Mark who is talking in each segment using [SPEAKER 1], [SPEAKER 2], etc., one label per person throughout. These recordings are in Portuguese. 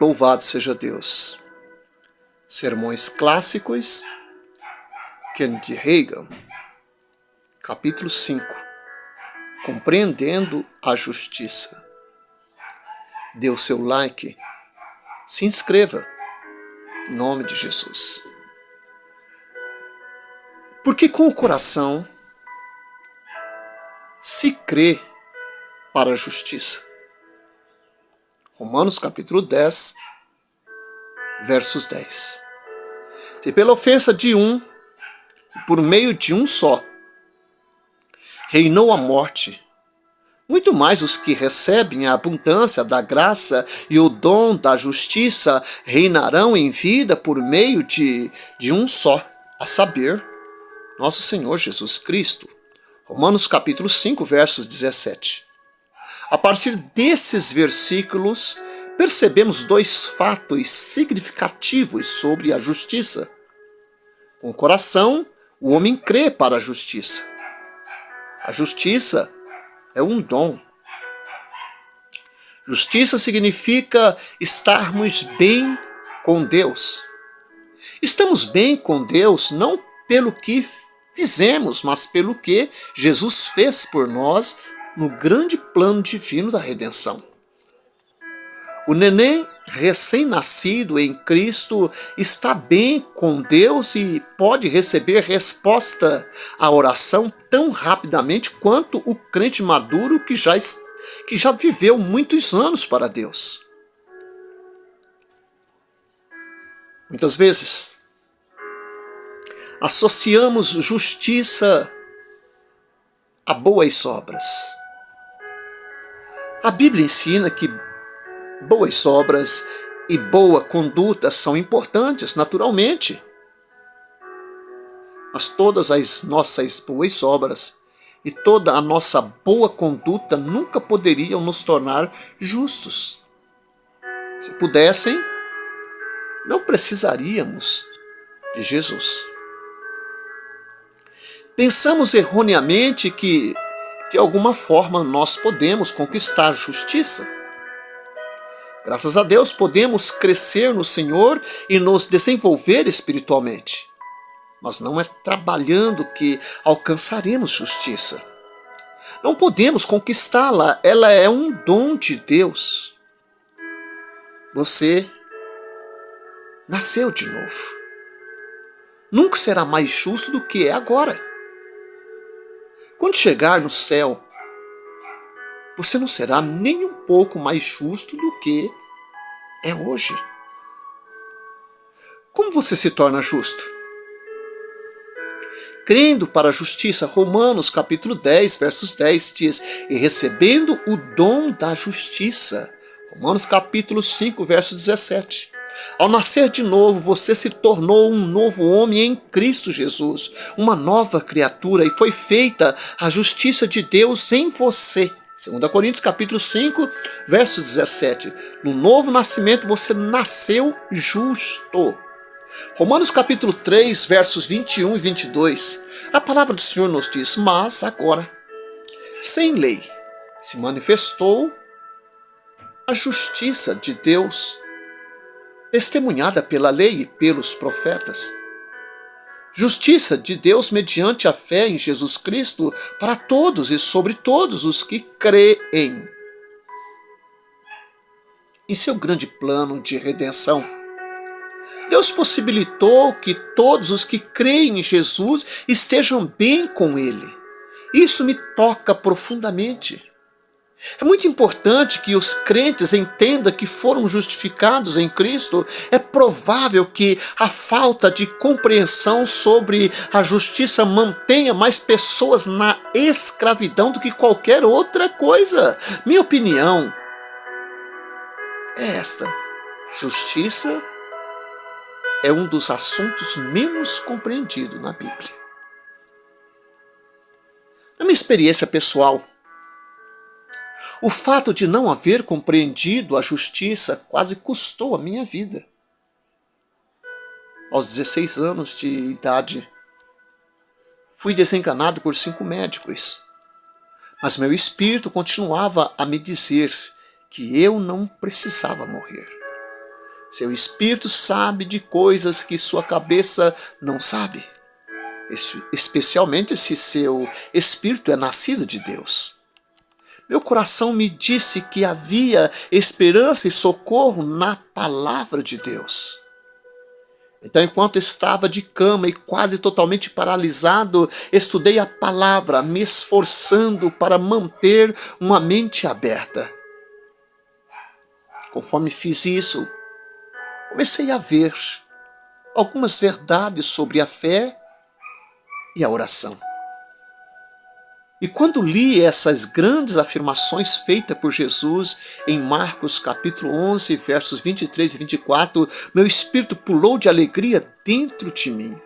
[SPEAKER 1] Louvado seja Deus. Sermões Clássicos, Kenneth Hagin, capítulo 5. Compreendendo a Justiça. Dê o seu like, se inscreva, em nome de Jesus. Porque com o coração se crê para a justiça. Romanos capítulo 10, versos 10. E pela ofensa de um, por meio de um só, reinou a morte, muito mais os que recebem a abundância da graça e o dom da justiça reinarão em vida por meio de um só, a saber, nosso Senhor Jesus Cristo. Romanos capítulo 5, versos 17. A partir desses versículos, percebemos dois fatos significativos sobre a justiça. Com o coração, o homem crê para a justiça. A justiça é um dom. Justiça significa estarmos bem com Deus. Estamos bem com Deus não pelo que fizemos, mas pelo que Jesus fez por nós no grande plano divino da redenção. O neném recém-nascido em Cristo está bem com Deus e pode receber resposta à oração tão rapidamente quanto o crente maduro que já viveu muitos anos para Deus. Muitas vezes, associamos justiça a boas obras. A Bíblia ensina que boas obras e boa conduta são importantes, naturalmente. Mas todas as nossas boas obras e toda a nossa boa conduta nunca poderiam nos tornar justos. Se pudessem, não precisaríamos de Jesus. Pensamos erroneamente que, de alguma forma, nós podemos conquistar justiça. Graças a Deus, podemos crescer no Senhor e nos desenvolver espiritualmente. Mas não é trabalhando que alcançaremos justiça. Não podemos conquistá-la, ela é um dom de Deus. Você nasceu de novo. Nunca será mais justo do que é agora. Quando chegar no céu, você não será nem um pouco mais justo do que é hoje. Como você se torna justo? Crendo para a justiça. Romanos capítulo 10, versos 10 diz: e recebendo o dom da justiça. Romanos capítulo 5, verso 17. Ao nascer de novo, você se tornou um novo homem em Cristo Jesus, uma nova criatura, e foi feita a justiça de Deus em você. 2 Coríntios capítulo 5, verso 17. No novo nascimento você nasceu justo. Romanos capítulo 3, versos 21 e 22. A palavra do Senhor nos diz: mas agora, sem lei, se manifestou a justiça de Deus, testemunhada pela lei e pelos profetas. Justiça de Deus mediante a fé em Jesus Cristo para todos e sobre todos os que creem. Em seu grande plano de redenção, Deus possibilitou que todos os que creem em Jesus estejam bem com Ele. Isso me toca profundamente. É muito importante que os crentes entendam que foram justificados em Cristo. É provável que a falta de compreensão sobre a justiça mantenha mais pessoas na escravidão do que qualquer outra coisa. Minha opinião é esta: justiça é um dos assuntos menos compreendidos na Bíblia. Na minha experiência pessoal, o fato de não haver compreendido a justiça quase custou a minha vida. Aos 16 anos de idade, fui desenganado por 5 médicos, mas meu espírito continuava a me dizer que eu não precisava morrer. Seu espírito sabe de coisas que sua cabeça não sabe, especialmente se seu espírito é nascido de Deus. Meu coração me disse que havia esperança e socorro na palavra de Deus. Então, enquanto estava de cama e quase totalmente paralisado, estudei a palavra, me esforçando para manter uma mente aberta. Conforme fiz isso, comecei a ver algumas verdades sobre a fé e a oração. E quando li essas grandes afirmações feitas por Jesus em Marcos capítulo 11, versos 23 e 24, meu espírito pulou de alegria dentro de mim.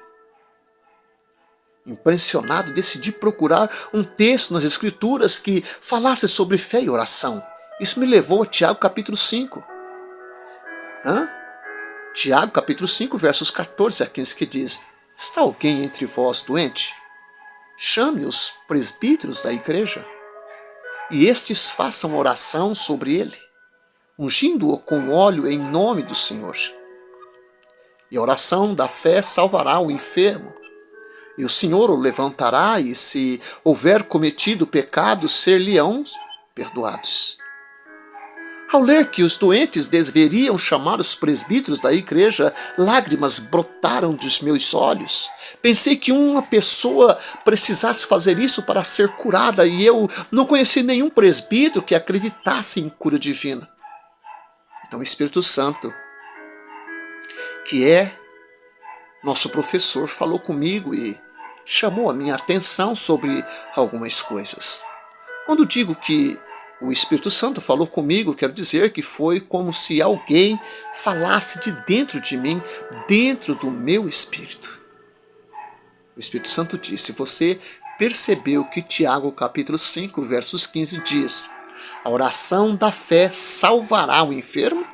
[SPEAKER 1] Impressionado, decidi procurar um texto nas Escrituras que falasse sobre fé e oração. Isso me levou a Tiago capítulo 5. Tiago capítulo 5, versos 14 a 15, que diz: está alguém entre vós doente? Chame os presbíteros da igreja, e estes façam oração sobre ele, ungindo-o com óleo em nome do Senhor. E a oração da fé salvará o enfermo, e o Senhor o levantará, e se houver cometido pecado, ser-lhe-ão perdoados. Ao ler que os doentes deveriam chamar os presbíteros da igreja, lágrimas brotaram dos meus olhos. Pensei que uma pessoa precisasse fazer isso para ser curada, e eu não conheci nenhum presbítero que acreditasse em cura divina. Então o Espírito Santo, que é nosso professor, falou comigo e chamou a minha atenção sobre algumas coisas. Quando digo que o Espírito Santo falou comigo, quero dizer que foi como se alguém falasse de dentro de mim, dentro do meu espírito. O Espírito Santo disse: você percebeu que Tiago capítulo 5, versos 15 diz: a oração da fé salvará o enfermo?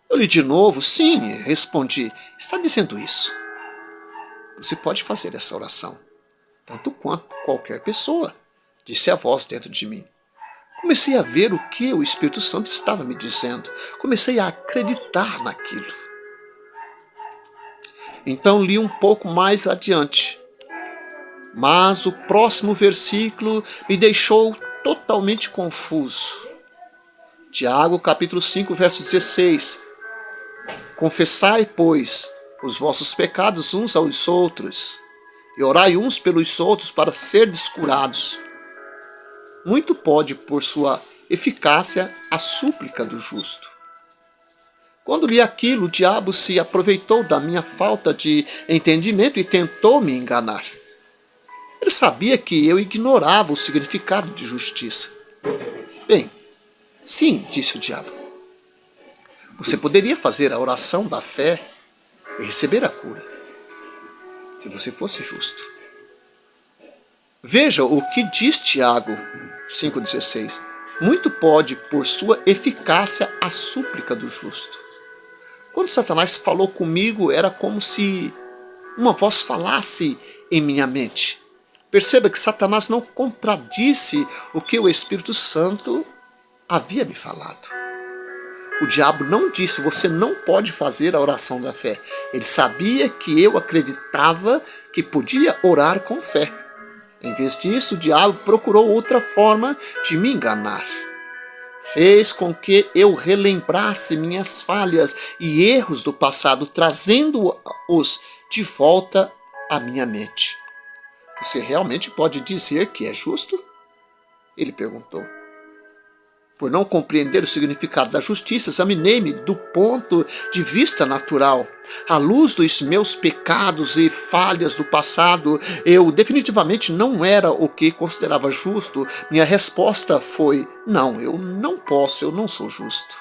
[SPEAKER 1] Eu li de novo: sim, respondi, está dizendo isso. Você pode fazer essa oração, tanto quanto qualquer pessoa, disse a voz dentro de mim. Comecei a ver o que o Espírito Santo estava me dizendo. Comecei a acreditar naquilo. Então li um pouco mais adiante. Mas o próximo versículo me deixou totalmente confuso. Tiago capítulo 5, verso 16. Confessai, pois, os vossos pecados uns aos outros, e orai uns pelos outros para serdes curados. Muito pode, por sua eficácia, a súplica do justo. Quando li aquilo, o diabo se aproveitou da minha falta de entendimento e tentou me enganar. Ele sabia que eu ignorava o significado de justiça. Bem, sim, disse o diabo. Você poderia fazer a oração da fé e receber a cura, se você fosse justo. Veja o que diz Tiago 5,16. Muito pode, por sua eficácia, a súplica do justo. Quando Satanás falou comigo, era como se uma voz falasse em minha mente. Perceba que Satanás não contradisse o que o Espírito Santo havia me falado. O diabo não disse: você não pode fazer a oração da fé. Ele sabia que eu acreditava que podia orar com fé. Em vez disso, o diabo procurou outra forma de me enganar. Fez com que eu relembrasse minhas falhas e erros do passado, trazendo-os de volta à minha mente. Você realmente pode dizer que é justo? Ele perguntou. Por não compreender o significado da justiça, examinei-me do ponto de vista natural. À luz dos meus pecados e falhas do passado, eu definitivamente não era o que considerava justo. Minha resposta foi: não, eu não posso, eu não sou justo.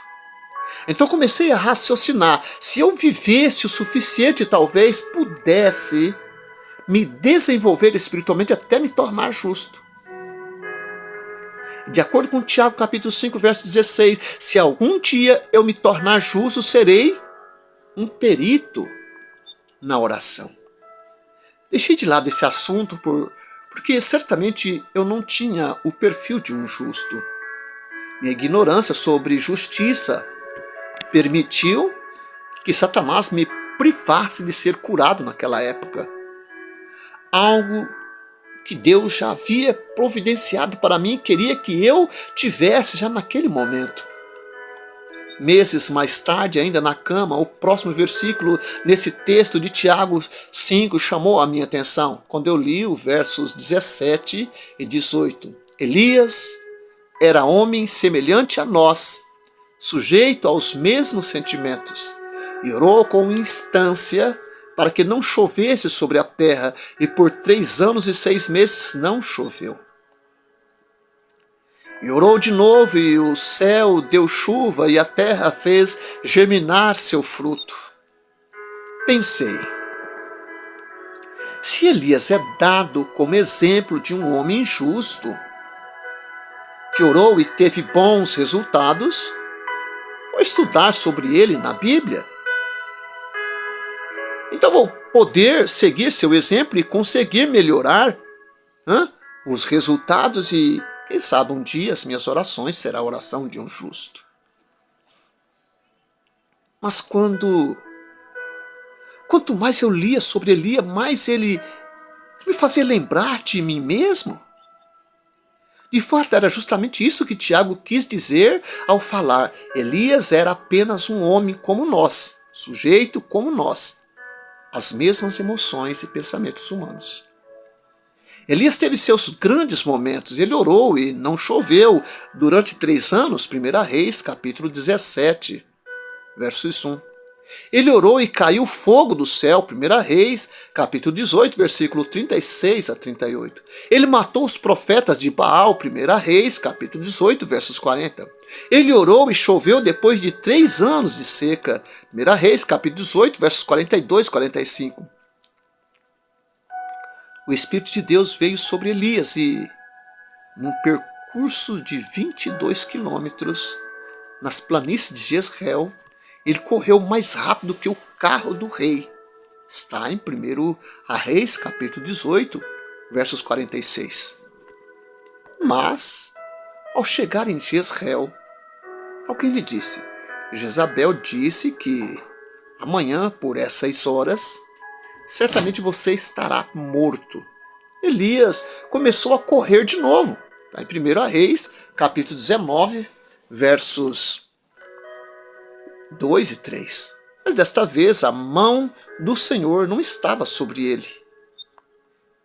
[SPEAKER 1] Então comecei a raciocinar. Se eu vivesse o suficiente, talvez pudesse me desenvolver espiritualmente até me tornar justo. De acordo com Tiago capítulo 5, verso 16, se algum dia eu me tornar justo, serei um perito na oração. Deixei de lado esse assunto porque certamente eu não tinha o perfil de um justo. Minha ignorância sobre justiça permitiu que Satanás me privasse de ser curado naquela época. Algo que Deus já havia providenciado para mim, queria que eu tivesse já naquele momento. Meses mais tarde, ainda na cama, o próximo versículo nesse texto de Tiago 5 chamou a minha atenção, quando eu li os versos 17 e 18. Elias era homem semelhante a nós, sujeito aos mesmos sentimentos, e orou com instância para que não chovesse sobre a terra, e por 3 anos e 6 meses não choveu. E orou de novo, e o céu deu chuva, e a terra fez germinar seu fruto. Pensei, se Elias é dado como exemplo de um homem justo, que orou e teve bons resultados, vou estudar sobre ele na Bíblia. Então vou poder seguir seu exemplo e conseguir melhorar os resultados e, quem sabe, um dia as minhas orações será a oração de um justo. Mas quanto mais eu lia sobre Elias, mais ele me fazia lembrar de mim mesmo. De fato, era justamente isso que Tiago quis dizer ao falar. Elias era apenas um homem como nós, sujeito como nós, às mesmas emoções e pensamentos humanos. Elias teve seus grandes momentos, ele orou e não choveu durante 3 anos, 1 Reis, capítulo 17, versos 1. Ele orou e caiu fogo do céu, 1 Reis, capítulo 18, versículo 36 a 38. Ele matou os profetas de Baal, 1 Reis, capítulo 18, versos 40. Ele orou e choveu depois de 3 anos de seca, 1 Reis, capítulo 18, versos 42 e 45. O Espírito de Deus veio sobre Elias e, num percurso de 22 quilômetros, nas planícies de Jezreel, ele correu mais rápido que o carro do rei. Está em 1 Reis, capítulo 18, versos 46. Mas, ao chegar em Jezreel, alguém lhe disse, Jezabel disse que amanhã, por essas horas, certamente você estará morto. Elias começou a correr de novo. Está em 1 Reis, capítulo 19, versos 2 e 3. Mas desta vez a mão do Senhor não estava sobre ele.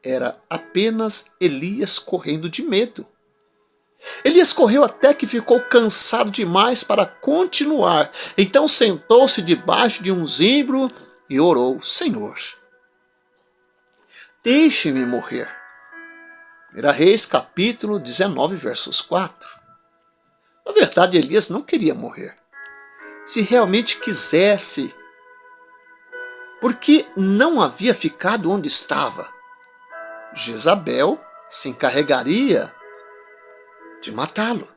[SPEAKER 1] Era apenas Elias correndo de medo. Elias correu até que ficou cansado demais para continuar. Então sentou-se debaixo de um zimbro e orou, Senhor, deixe-me morrer. 1 Reis, capítulo 19, versos 4. Na verdade, Elias não queria morrer. Se realmente quisesse, porque não havia ficado onde estava. Jezabel se encarregaria de matá-lo.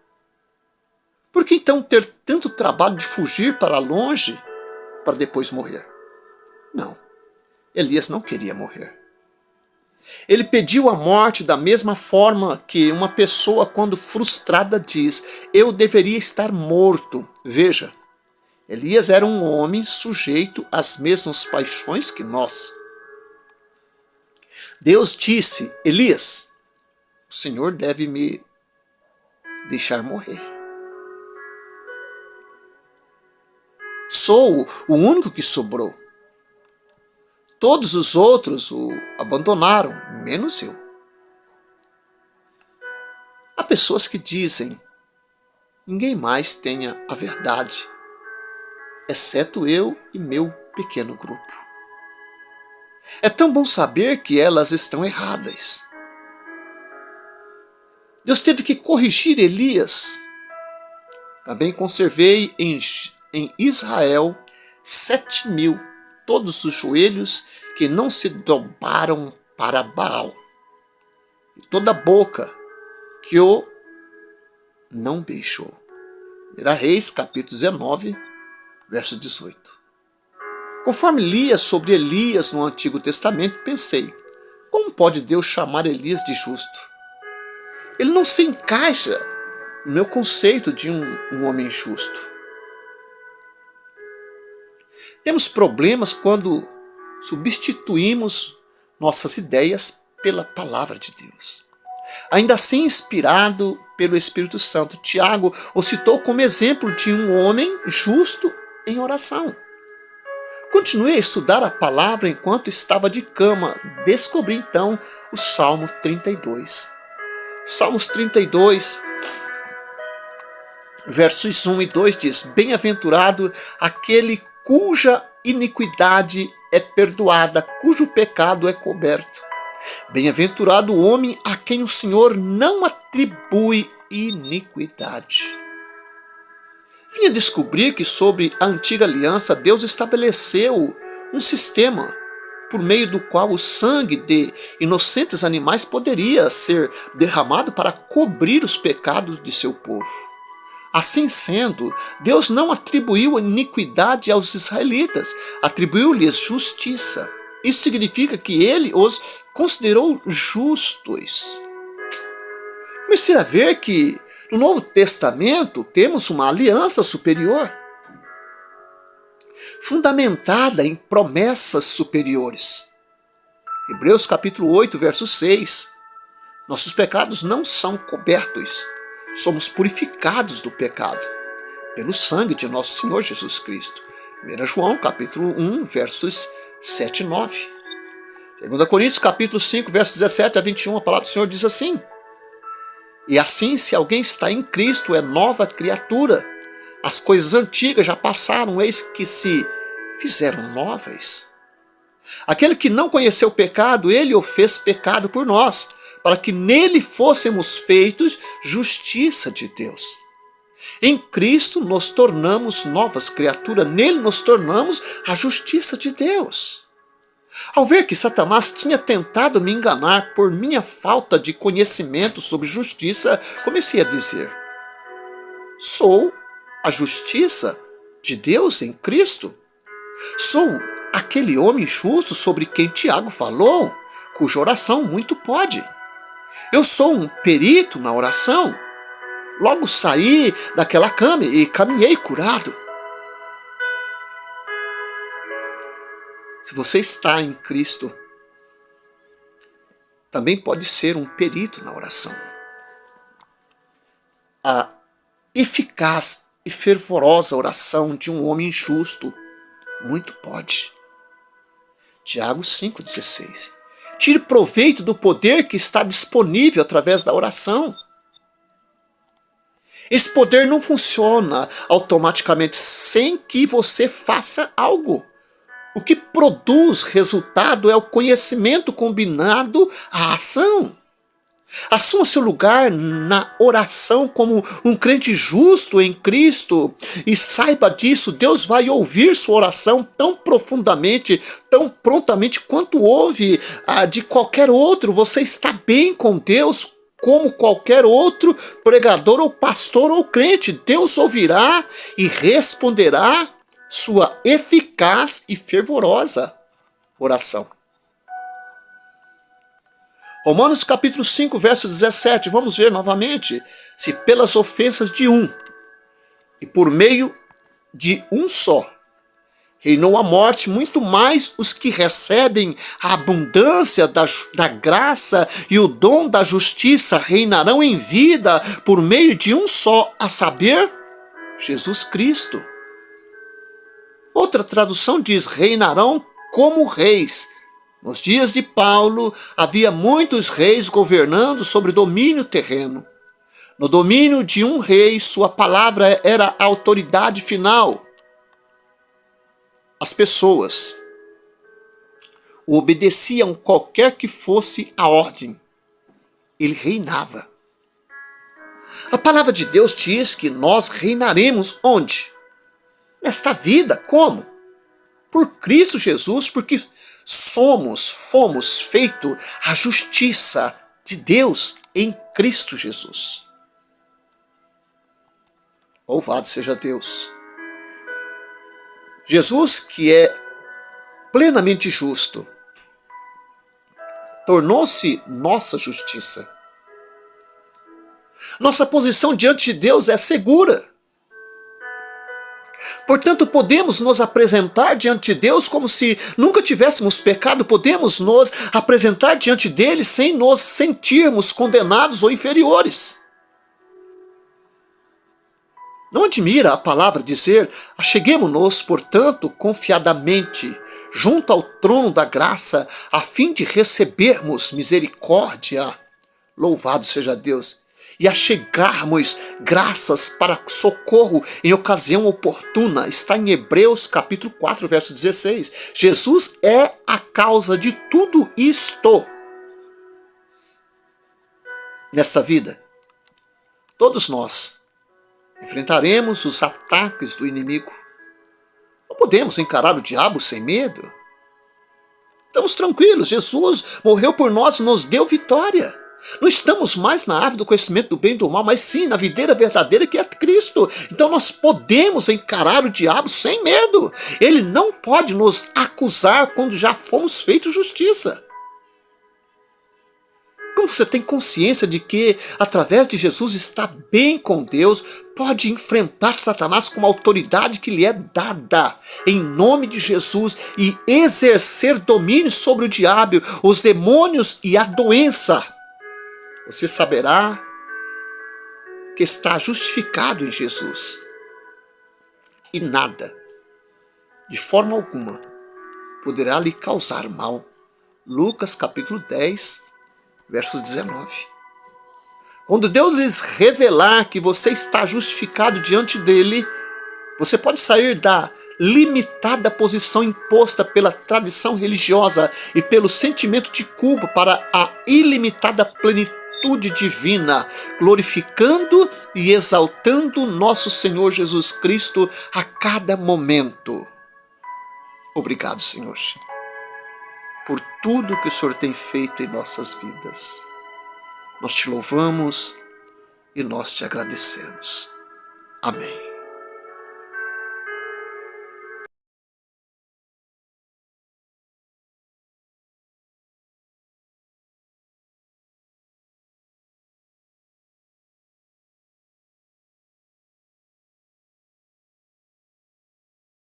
[SPEAKER 1] Por que então ter tanto trabalho de fugir para longe para depois morrer? Não, Elias não queria morrer. Ele pediu a morte da mesma forma que uma pessoa, quando frustrada, diz: eu deveria estar morto. Veja, Elias era um homem sujeito às mesmas paixões que nós. Deus disse: Elias, o Senhor deve me deixar morrer. Sou o único que sobrou. Todos os outros o abandonaram, menos eu. Há pessoas que dizem: ninguém mais tenha a verdade, exceto eu e meu pequeno grupo. É tão bom saber que elas estão erradas. Deus teve que corrigir Elias. Também conservei em Israel 7.000, todos os joelhos que não se dobraram para Baal, e toda a boca que o não beijou. 1 Reis, capítulo 19, verso 18. Conforme lia sobre Elias no Antigo Testamento, pensei, como pode Deus chamar Elias de justo? Ele não se encaixa no meu conceito de um homem justo. Temos problemas quando substituímos nossas ideias pela palavra de Deus. Ainda assim, inspirado pelo Espírito Santo, Tiago o citou como exemplo de um homem justo em oração. Continuei a estudar a palavra enquanto estava de cama. Descobri então o Salmo 32. Salmos 32, versos 1 e 2 diz: Bem-aventurado aquele cuja iniquidade é perdoada, cujo pecado é coberto. Bem-aventurado o homem a quem o Senhor não atribui iniquidade. Vim a descobrir que sobre a antiga aliança Deus estabeleceu um sistema por meio do qual o sangue de inocentes animais poderia ser derramado para cobrir os pecados de seu povo. Assim sendo, Deus não atribuiu iniquidade aos israelitas, atribuiu-lhes justiça. Isso significa que ele os considerou justos. Comecei a ver que no Novo Testamento temos uma aliança superior, fundamentada em promessas superiores. Hebreus capítulo 8, verso 6. Nossos pecados não são cobertos, somos purificados do pecado pelo sangue de nosso Senhor Jesus Cristo. 1 João capítulo 1, versos 7 e 9. 2 Coríntios capítulo 5, versos 17 a 21, a palavra do Senhor diz assim: E assim, se alguém está em Cristo, é nova criatura. As coisas antigas já passaram, eis que se fizeram novas. Aquele que não conheceu o pecado, ele o fez pecado por nós, para que nele fôssemos feitos justiça de Deus. Em Cristo nos tornamos novas criaturas, nele nos tornamos a justiça de Deus. Ao ver que Satanás tinha tentado me enganar por minha falta de conhecimento sobre justiça, comecei a dizer: sou a justiça de Deus em Cristo. Sou aquele homem justo sobre quem Tiago falou, cuja oração muito pode. Eu sou um perito na oração. Logo saí daquela cama e caminhei curado. Se você está em Cristo, também pode ser um perito na oração. A eficaz e fervorosa oração de um homem justo muito pode. Tiago 5,16. Tire proveito do poder que está disponível através da oração. Esse poder não funciona automaticamente sem que você faça algo. O que produz resultado é o conhecimento combinado à ação. Assuma seu lugar na oração como um crente justo em Cristo e saiba disso, Deus vai ouvir sua oração tão profundamente, tão prontamente quanto ouve a de qualquer outro. Você está bem com Deus como qualquer outro pregador ou pastor ou crente. Deus ouvirá e responderá sua eficaz e fervorosa oração. Romanos capítulo 5, verso 17, vamos ver novamente. Se pelas ofensas de um, e por meio de um só, reinou a morte, muito mais os que recebem a abundância da graça e o dom da justiça reinarão em vida por meio de um só, a saber, Jesus Cristo. Outra tradução diz: reinarão como reis. Nos dias de Paulo, havia muitos reis governando sobre domínio terreno. No domínio de um rei, sua palavra era a autoridade final. As pessoas o obedeciam qualquer que fosse a ordem. Ele reinava. A palavra de Deus diz que nós reinaremos onde? Nesta vida. Como? Por Cristo Jesus, porque fomos feitos a justiça de Deus em Cristo Jesus. Louvado seja Deus. Jesus, que é plenamente justo, tornou-se nossa justiça. Nossa posição diante de Deus é segura. Portanto, podemos nos apresentar diante de Deus como se nunca tivéssemos pecado, podemos nos apresentar diante dele sem nos sentirmos condenados ou inferiores. Não admira a palavra dizer: acheguemo-nos, portanto, confiadamente, junto ao trono da graça, a fim de recebermos misericórdia. Louvado seja Deus! E achegarmos graças para socorro em ocasião oportuna. Está em Hebreus capítulo 4, verso 16. Jesus é a causa de tudo isto. Nesta vida, todos nós enfrentaremos os ataques do inimigo. Não podemos encarar o diabo sem medo. Estamos tranquilos, Jesus morreu por nós e nos deu vitória. Não estamos mais na árvore do conhecimento do bem e do mal, mas sim na videira verdadeira que é Cristo. Então nós podemos encarar o diabo sem medo. Ele não pode nos acusar quando já fomos feitos justiça. Quando você tem consciência de que, através de Jesus, está bem com Deus, pode enfrentar Satanás com a autoridade que lhe é dada, em nome de Jesus, e exercer domínio sobre o diabo, os demônios e a doença. Você saberá que está justificado em Jesus. E nada, de forma alguma, poderá lhe causar mal. Lucas capítulo 10, versos 19. Quando Deus lhes revelar que você está justificado diante dele, você pode sair da limitada posição imposta pela tradição religiosa e pelo sentimento de culpa para a ilimitada plenitude divina, glorificando e exaltando nosso Senhor Jesus Cristo a cada momento. Obrigado, Senhor, por tudo que o Senhor tem feito em nossas vidas. Nós te louvamos e nós te agradecemos. Amém.